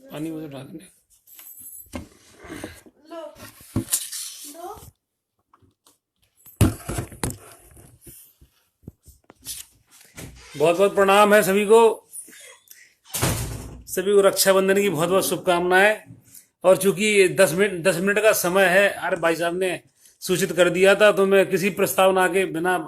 पानी में तो डालने। लो लो। बहुत बहुत प्रणाम है सभी को। सभी को रक्षाबंधन की बहुत बहुत शुभकामनाएं। और चूंकि 10 मिनट का समय है, अरे भाई साहब ने सूचित कर दिया था, तो मैं किसी प्रस्ताव ना के बिना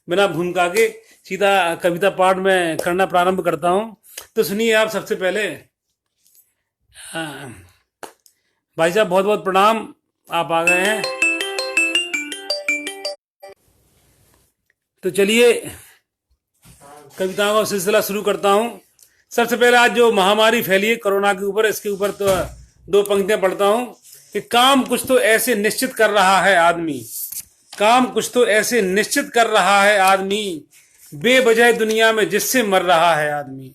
बिना भूमिका के सीधा कविता पाठ में करना प्रारंभ करता हूं। तो सुनिए आप सबसे पहले। भाई साहब बहुत बहुत प्रणाम, आप आ गए हैं। तो चलिए कविताओं का सिलसिला शुरू करता हूं। सबसे पहले आज जो महामारी फैली है कोरोना के ऊपर, इसके ऊपर तो दो पंक्तियां पढ़ता हूं कि काम कुछ तो ऐसे निश्चित कर रहा है आदमी, काम कुछ तो ऐसे निश्चित कर रहा है आदमी, बेवजह दुनिया में जिससे मर रहा है आदमी।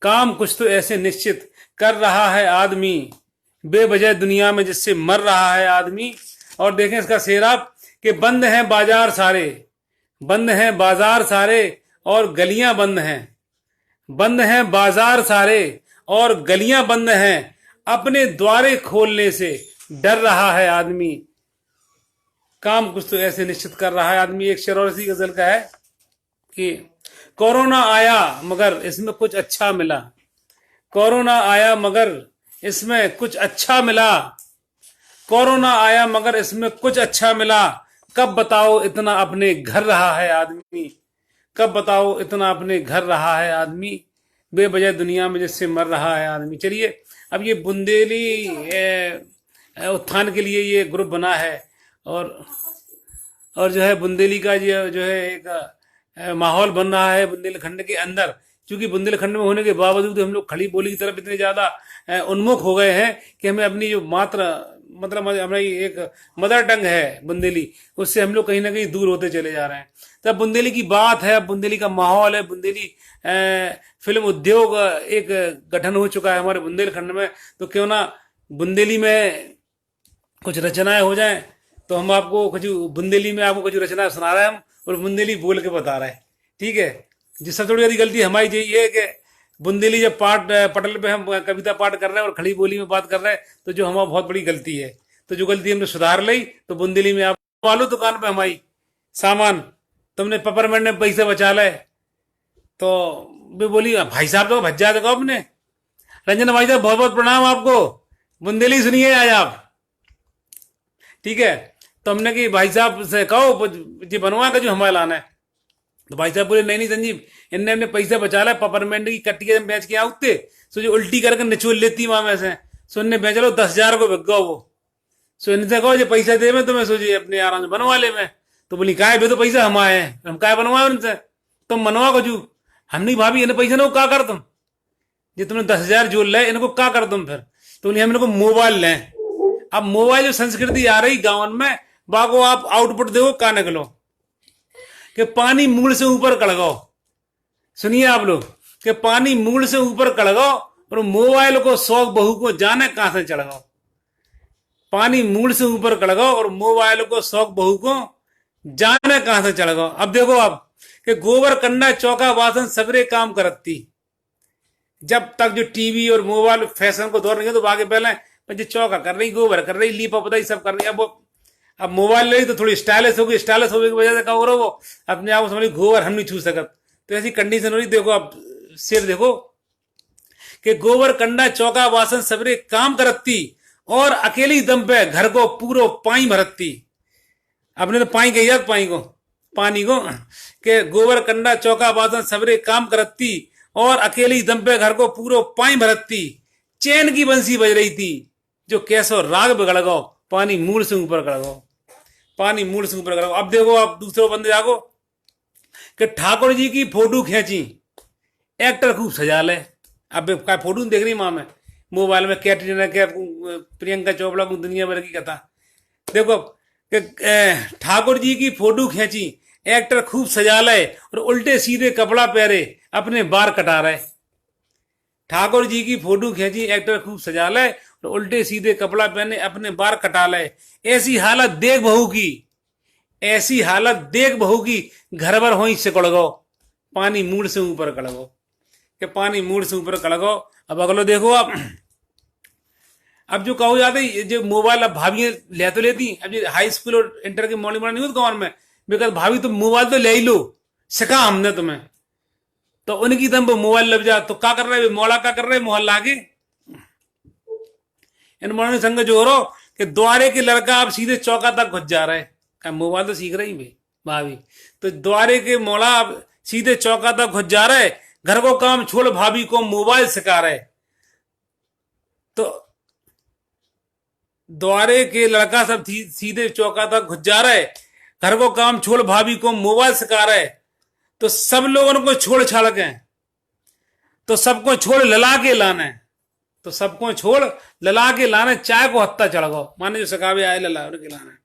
काम कुछ तो ऐसे निश्चित कर रहा है आदमी, बेवजह दुनिया में जिससे मर रहा है आदमी। और देखें इसका शेर आप कि बंद हैं बाजार सारे, बंद हैं बाजार सारे और गलियां बंद हैं, बंद हैं बाजार सारे और गलियां बंद हैं, अपने द्वारे खोलने से डर रहा है आदमी। काम कुछ तो ऐसे निश्चित कर रहा है आदमी। एक शेर और इसी गजल का है कि कोरोना आया मगर इसमें कुछ अच्छा मिला, कोरोना आया मगर इसमें कुछ अच्छा मिला, कोरोना आया मगर इसमें कुछ अच्छा मिला, कब बताओ इतना अपने घर रहा है आदमी, कब बताओ इतना अपने घर रहा है आदमी, बेवजह दुनिया में जिससे मर रहा है आदमी। चलिए अब ये बुंदेली उत्थान के लिए ये ग्रुप बना है, और जो है बुंदेली का जो है एक माहौल बन रहा है बुंदेलखंड के अंदर। क्योंकि बुंदेलखंड में होने के बावजूद हम लोग खड़ी बोली की तरफ इतने ज्यादा उन्मुख हो गए हैं कि हमें अपनी जो मतलब हमारी एक मदर टंग है बुंदेली, उससे हम लोग कहीं ना कहीं दूर होते चले जा रहे हैं। तब बुंदेली की बात है, बुंदेली का माहौल है, बुंदेली फिल्म उद्योग एक गठन हो चुका है हमारे बुंदेलखंड में। तो क्यों ना बुंदेली में कुछ रचनाएं हो जाएं। तो हम आपको कुछ बुंदेली में आपको कुछ रचना सुना रहे हैं हम, और बुंदेली बोल के बता रहे हैं, ठीक है। जिस सबसे बड़ी गलती हमारी यही है कि बुंदेली जब पटल पे हम कविता पाठ कर रहे हैं और खड़ी बोली में बात कर रहे हैं, तो जो हमारी बहुत बड़ी गलती है। तो जो गलती हमने सुधार ली, तो बुंदेली में आप वालो दुकान पे हमारी सामान तुमने पेपरमेंट में पैसे बचा ले, तो वे बोली भाई साहब तो भज्जा देखो अपने। रंजन भाई साहब बहुत बहुत प्रणाम आपको, बुंदेली सुनिए आज आप, ठीक है। तो हमने कि भाई साहब से कहो जी बनवा के जो हमारे लाना है। तो भाई साहब बोले नहीं नहीं संजीव, इनने अपने पैसे बचा ला, पेपरमेंट की कट्टी बेच के आउते, सो जो उल्टी करके निचोड़ लेती वहां में से, सो इनने बेच लो 10,000 को बिक गो वो। सो इनसे कहो जो पैसा दे मैं तुम्हें, सोचिए अपने आराम से बनवा ले मैं। तो बोली काय बे, तो पैसा हम आए हैं, हम काय बनवाए उनसे, तुम बनवा को जू। हम नहीं भाभी इन्हें पैसा ना का कर तुम, जो तुमने 10,000 जोड़ ले इनको का कर तुम फिर। तो बोली हम इनको मोबाइल लें। अब मोबाइल जो संस्कृति आ रही गाँव में, बाको आप आउटपुट देखो का निकलो कि पानी मूल से ऊपर कड़गाओ। सुनिए आप लोग कि पानी मूल से ऊपर कड़गाओ और मोबाइल को शौक बहू को जाने कहां से चढ़गाओ। पानी मूल से ऊपर कड़गाओ और मोबाइल को शौक बहू को जाने कहां से चढ़गाओ। अब देखो आप कि गोबर कंडा चौका बासन सबरे काम करती। जब तक जो टीवी और मोबाइल फैशन को दौर नहीं तो आगे पहले जो चौका कर रही, गोबर कर रही, लीपा पता सब कर रही। अब मोबाइल ले तो थोड़ी स्टाइलिश होगी, स्टाइलिश होने की वजह से क्या हो रहा वो अपने आप समझ गोबर हम नहीं छू सकत। तो ऐसी कंडीशन हो रही। देखो आप शेर देखो कि गोबर कंडा चौका वासन सबरे काम करती और अकेली दम पे घर को पूरो पाई भरती। अपने तो पाई कही जात पाई को पानी को कि गोबर कंडा चौका वासन सबरे काम करती और अकेली दम पे घर को पूरो पाई भरती। चैन की बंसी बज रही थी जो कैसो राग बिगड़ गो, पानी मूल से ऊपर कर गो, पानी मूल से ऊपर करो। अब देखो आप दूसरे बंदे जागो कि ठाकुर जी की फोटो खींची, एक्टर खूब सजा ले। अब क्या फोटो देख रही माँ में मोबाइल में, कैटरीना कैफ, प्रियंका चोपड़ा को, दुनिया भर की कथा। देखो कि ठाकुर जी की फोटो खींची, एक्टर खूब सजा ले और उल्टे सीधे कपड़ा पहरे अपने बार कटा रहे। ठाकुर जी की फोटो खींची, एक्टर खूब सजा ले और उल्टे सीधे कपड़ा पहने अपने बार कटा ले। ऐसी हालत देख बहू की, ऐसी हालत देख बहू की, घर भर हो सिकड़ गो, पानी मूड से ऊपर कड़ गो। कि पानी मूड से ऊपर कड़ गो। अब अगलो देखो आप अब जो कहो जाते ये जो मोबाइल अब भाभी ले तो लेती, अब जो हाई स्कूल और इंटर के मॉर्निंग नहीं होती गाँव में, बेकार भाभी तुम मोबाइल तो ले ही लो, सिखा हमने तुम्हें। तो उनकी दम वो मोबाइल लग जा तो क्या कर रहे मोड़ा क्या कर रहे मोहल्ला के इन मोहल्ले संग जो हो रहा कि द्वारे के लड़का अब सीधे चौका तक घुस जा रहा है, क्या मोबाइल तो सीख रही भाई भाभी, तो द्वारे के मोड़ा अब सीधे चौका तक घुस जा रहा है, घर को काम छोड़ भाभी को मोबाइल सिखा रहे। तो द्वारे के लड़का सब सीधे चौका तक घुस जा रहा है, घर को काम छोड़ भाभी को मोबाइल सिखा रहे। तो सब लोगों को छोड़ छाड़ के, तो सबको छोड़ लला के लाने, तो सबको छोड़ लला के लाने, चाय को हत्ता चढ़ गो माने जो सिखावे आए लला के लाने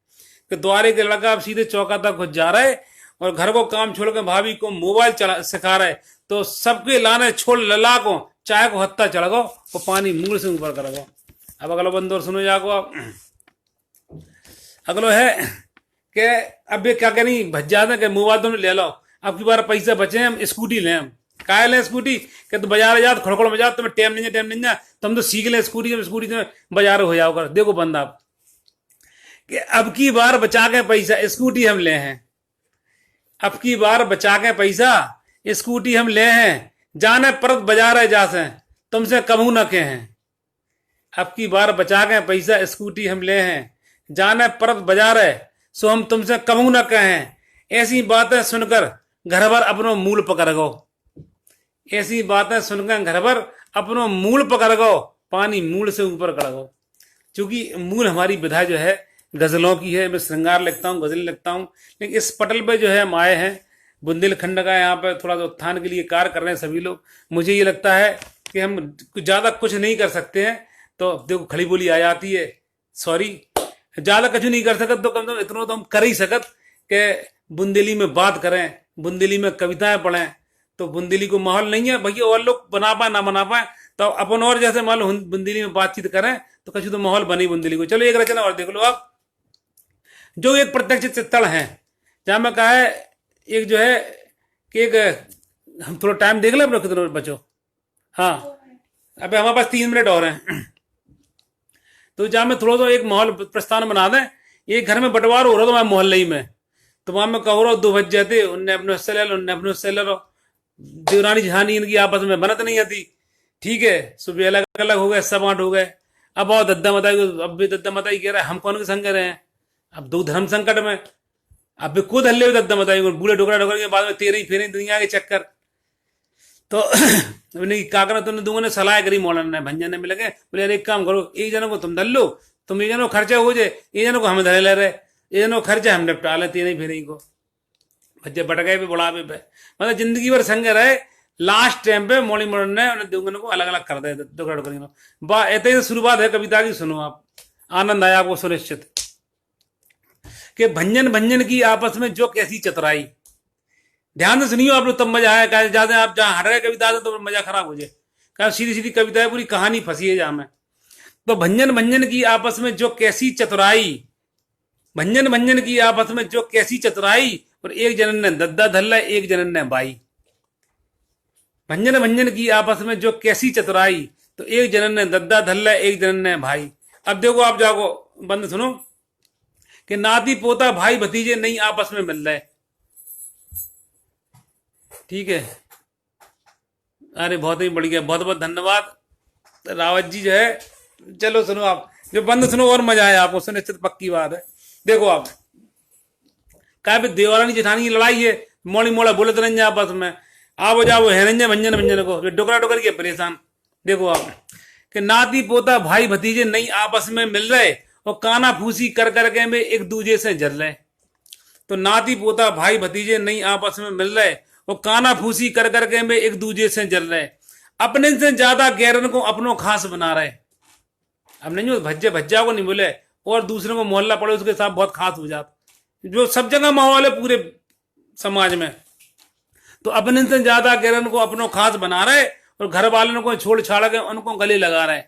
कि द्वारे के लड़का अब सीधे चौका तक घुस जा रहा है और घर को काम छोड़ के भाभी को मोबाइल चला सिखा रहा है। तो सबके लाने छोड़ लला को, चाय को हत्ता चढ़ गो वो पानी मुंह से ऊपर कर गो। अब अगलो बंदो सुनो जाको, अब अगलो है कि अब ये क्या करी भज जाते कि मोबाइल तुम ले लो, अब की बार पैसे बचे हम स्कूटी लें, हम काय लें स्कूटी कि तो बाजार जा खड़खड़ में जा, तुम्हें टाइम नहीं जा, तुम तो सीख ले स्कूटी, जब स्कूटी में बाजार हो जाओ कर। देखो बंदा आप कि अब की बार बचा के पैसा स्कूटी हम ले हैं, अब की बार बचा के पैसा स्कूटी हम ले हैं, जाने परत बाजार है जा से तुमसे कबू न के हैं। अब की बार बचा के पैसा स्कूटी हम ले हैं, जाने परत बाजार है सो हम तुमसे कबू न कहें। ऐसी बातें सुनकर घर भर अपनो मूल पकड़ गो, ऐसी बातें सुनकर घर भर अपनो मूल पकड़ गो, पानी मूल से ऊपर कर गो। चूंकि मूल हमारी विधा जो है गजलों की है, मैं श्रृंगार लिखता हूँ, गजल लिखता हूँ, लेकिन इस पटल पे जो है हम आए हैं बुंदेलखंड का, यहाँ पे थोड़ा सा उत्थान के लिए कार्य कर रहे हैं सभी लोग। मुझे ये लगता है कि हम ज्यादा कुछ नहीं कर सकते हैं, तो देखो खड़ी बोली आ जाती है, सॉरी ज्यादा कुछ नहीं कर सकत तो कम से कम इतना तो हम कर ही सकत कि बुंदेली में बात करें, बुंदेली में कविताएं पढ़ें। तो बुंदेली को माहौल नहीं है भैया, और लोग बना पाए ना बना पाए, तो अपन और जैसे मान लो बुंदेली में बातचीत करें तो कछु तो माहौल बनी बुंदेली को। चलो एक रचना और देख लो आप, जो एक प्रत्यक्ष चित्रण है, जहां मैं कहा है एक जो है कि एक हम थोड़ा टाइम देख लें अपने कितने बचो, हाँ अबे हमारे पास 3 मिनट और हैं। तो जहां में थोड़ा सा एक माहौल प्रस्थान बना दें, एक घर में बंटवार हो रहा था मोहल्ले ही में, तो वहां में कहो रहा 2 बज जाते, उनने अपने हिस्से ले लो, उनने अपने हिस्से ले लो, देवरानी जहानी इनकी आपस में बनत नहीं आती, ठीक है सुबह अलग अलग हो गए, सब आठ हो गए। अब आओ दद्दा मताई, अब भी दद्दा मताई कह रहा है हम कौन के संग रहे हैं, अब 2 धर्म संकट में, अब भी खुद हल्ले दद्दा मताई बूढ़े डोकरा डोकर के बाद में तेरे ही फेरे दुनिया के चक्कर। तो काकरा तुमने दूंगा ने सलाह करी मौलाना ने भंजन ने मिले बोले यार एक काम करो, एक जनों को तुम धल लो, तुम एक जनों खर्चा हो जाए, एक जनों को हमें धरे ले रहे, एक जनों खर्चा हम निपटा ले, तेरे ही फेरे को बच्चे बट गए पे बुढ़ापे पे, मतलब जिंदगी भर संग रहे, लास्ट टाइम पे मोड़ी मोड़ ने उन्हें दोनों को अलग अलग कर दे डोकरा डोकर बा। ऐसे ही शुरुआत है कविता की, सुनो आप, आनंद आया आपको सुनिश्चित कि भंजन भंजन की आपस में जो कैसी चतुराई, ध्यान से सुनियो आप लोग तब मजा आया, कहा ज्यादा आप जहां हट गए कविता से तो मजा खराब हो जाए, कहा सीधी सीधी कविता है, पूरी कहानी फंसी है जहां में। तो भंजन भंजन की आपस में जो कैसी चतुराई, भंजन भंजन की आपस में जो कैसी चतुराई, और एक जनन ने दद्दा धल्ला एक जनन ने बाई। भंजन भंजन की आपस में जो कैसी चतुराई, तो एक जनन ने दद्दा धल्ला एक जनन ने भाई। अब देखो आप जाओ बंद सुनो कि नाती पोता भाई भतीजे नहीं आपस में मिल रहे, ठीक है। अरे बहुत ही बढ़िया, बहुत बहुत धन्यवाद रावत जी जो है। चलो सुनो आप, जो बंद सुनो और मजा आया आपको सुनिश्चित, पक्की बात है। देखो आप क्या देवरानी जेठानी की लड़ाई है, मोड़ी मोड़ा बोलत रंज आपस में, आओ जाओ है रंजन भंजन भंजन को डोकरा डोकर के परेशान। देखो आप कि नाती पोता भाई भतीजे नहीं आपस में मिल रहे और काना फूसी कर करके में एक दूजे से जल रहे। तो नाती पोता भाई भतीजे नहीं आपस में मिल रहे और काना फूसी कर करके में एक दूजे से जल रहे, अपने से ज्यादा गैरन को अपनों खास बना रहे। अब नहीं भज्जे भज्जा को नहीं बोले और दूसरे को मोहल्ला पड़े उसके साथ बहुत खास हो जाता, जो सब जगह माहौल है पूरे समाज में। तो अपने से ज्यादा गैरन को अपनों खास बना रहे और घर वालों को छोड़ छाड़ के उनको गले लगा रहे।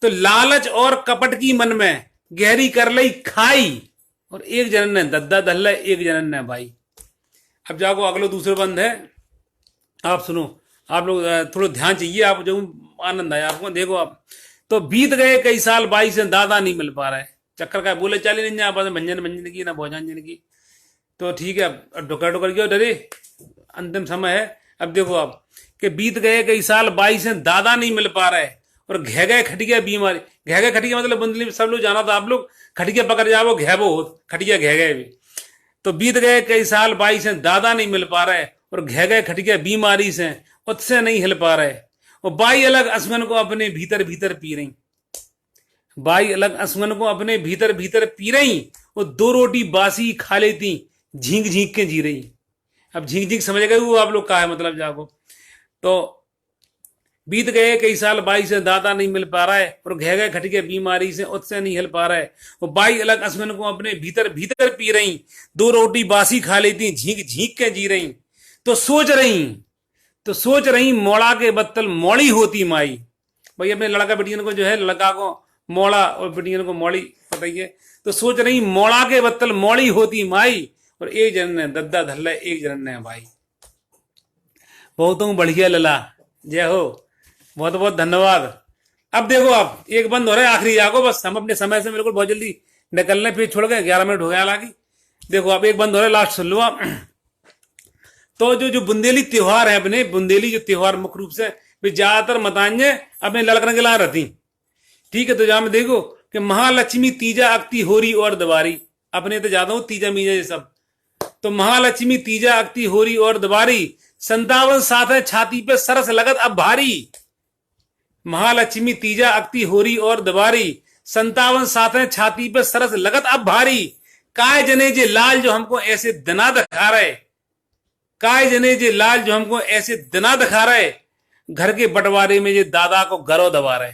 तो लालच और कपट की मन में गहरी कर लई खाई, और एक जनन ने दद्दा धल्ला एक जनन ने भाई। अब जाको अगलो दूसरे बंद है, आप सुनो, आप लोग थोड़ा ध्यान चाहिए, आप जो आनंद आया आपको। देखो आप तो बीत गए कई साल बाई से दादा नहीं मिल पा रहा है। चक्कर का बोले चाली नहीं जा पाते, भंजन भंजन की ना भोजन की। तो ठीक है, अब डुकर डुकर क्यों डरे, अंतिम समय है। अब देखो आप कि बीत गए कई साल बाई से दादा नहीं मिल पा रहा है, और घे गए खटिया बीमारी। घे गए खटिया मतलब बुंदली में सब लोग जाना था, आप लोग खटिया पकड़ जाओ घेबो हो, खटिया घे गए भी। तो बीत गए कई साल बाई से दादा नहीं मिल पा रहा है, और घे गए खटिया बीमारी से उससे नहीं हिल पा रहे। और बाई अलग असमन को अपने भीतर भीतर पी रही, बाई अलग असमन को अपने भीतर भीतर पी रही, और 2 रोटी बासी खा लेती, झींक झींक के जी रही। अब झींक झींक समझ गए वो आप लोग का है मतलब जाको। तो बीत गए कई साल बाई से दादा नहीं मिल पा रहा है, और घे गए खटिके बीमारी से उससे नहीं हिल पा रहा है। वो बाई अलग असमन को अपने भीतर भीतर पी रही, 2 रोटी बासी खा लेती, झींक झींक के जी रही। तो सोच रही मोड़ा के बत्तल मोड़ी होती माई। भाई अपने लड़का बेटियन को जो है, लड़का को मोड़ा और बेटियन को मोड़ी बताइए। तो सोच रही मोड़ा के बत्तल मोड़ी होती माई, और एक जन ने दद्दा धल्ला एक जन ने भाई। बहुतों बढ़िया लला, जय हो, बहुत बहुत धन्यवाद। अब देखो आप एक बंद हो रहा है आखिरी जाको, बस हम अपने समय से बिल्कुल बहुत जल्दी निकलने फिर छोड़ गए, 11 मिनट हो गया हालांकि। देखो आप एक बंद हो रहा है, लास्ट सुन लो आप। तो जो बुंदेली त्योहार है, अपने बुंदेली जो त्योहार मुख्य रूप से वे ज्यादातर मतान्य अपने लड़कने के ला रहती, ठीक है। तो जहां में देखो कि महालक्ष्मी तीजा अक्ति होरी और दवारी, अपने तो ज्यादा हो तीजा मीजा ये सब। तो महालक्ष्मी तीजा अक्ति होरी और दवारी, 57 साथ है छाती पे सरस लगत अब भारी। महालक्ष्मी तीजा अक्ति होरी और दवारी, 57 साथ है छाती पे सरस लगत अब भारी। काय जने जे लाल जो हमको ऐसे दना दिखा रहे, काय जने जे लाल जो हमको ऐसे दना दिखा रहे, घर के बंटवारे में जे दादा को गरो दबा रहे।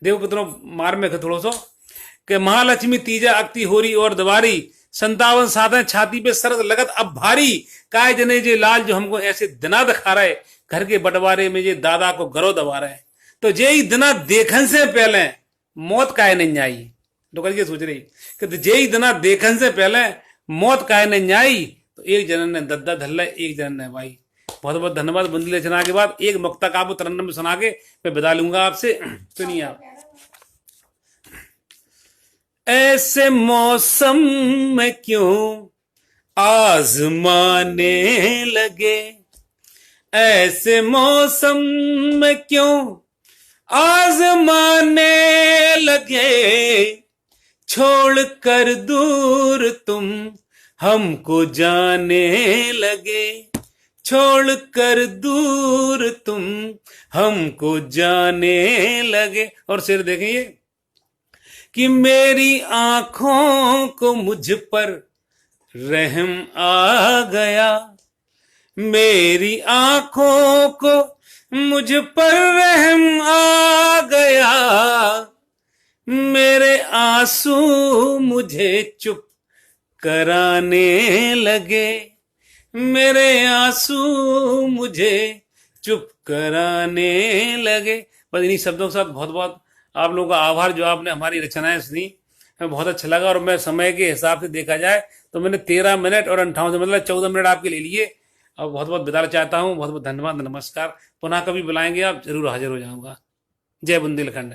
देखो कितना मार में थोड़ा सो कि महालक्ष्मी तीजा अक्ति होरी और दवारी, 57 साथ है छाती पे सरस लगत अब भारी। काय जने जे लाल जो हमको ऐसे दना दिखा रहे, घर के बंटवारे में जे दादा को गरो दबा रहे। तो जे ही दना देखन से पहले मौत काहे नहीं आई। तो ये सोच रही कि तो जे ही दना देखन से पहले मौत काहे नहीं आई। तो एक जनन ने दद्दा धल्ला एक जनन ने भाई। बहुत बहुत धन्यवाद। बुंदेली रचना के बाद एक मुक्ता काबू तरन्नुम सुना के मैं विदा लूंगा आपसे। सुनिए आप। ऐसे मौसम में क्यों आजमाने लगे, ऐसे मौसम में क्यों आजमाने लगे, छोड़ कर दूर तुम हमको जाने लगे, छोड़ कर दूर तुम हमको जाने लगे। और शेर देखेंगे कि मेरी आंखों को मुझ पर रहम आ गया, मेरी आंखों को मुझ पर रहम आ गया, मेरे आंसू मुझे चुप कराने लगे, मेरे आंसू मुझे चुप कराने लगे। बस इन्हीं शब्दों के साथ बहुत बहुत आप लोगों का आभार जो आपने हमारी रचनाएं सुनी, हमें बहुत अच्छा लगा। और मैं समय के हिसाब से देखा जाए तो मैंने 13 मिनट और 58 से मतलब 14 मिनट आपके ले लिए। और बहुत बहुत विदा चाहता हूँ। बहुत बहुत धन्यवाद, नमस्कार। पुनः कभी बुलाएंगे आप, जरूर हाजिर हो जाऊंगा। जय बुंदेलखंड।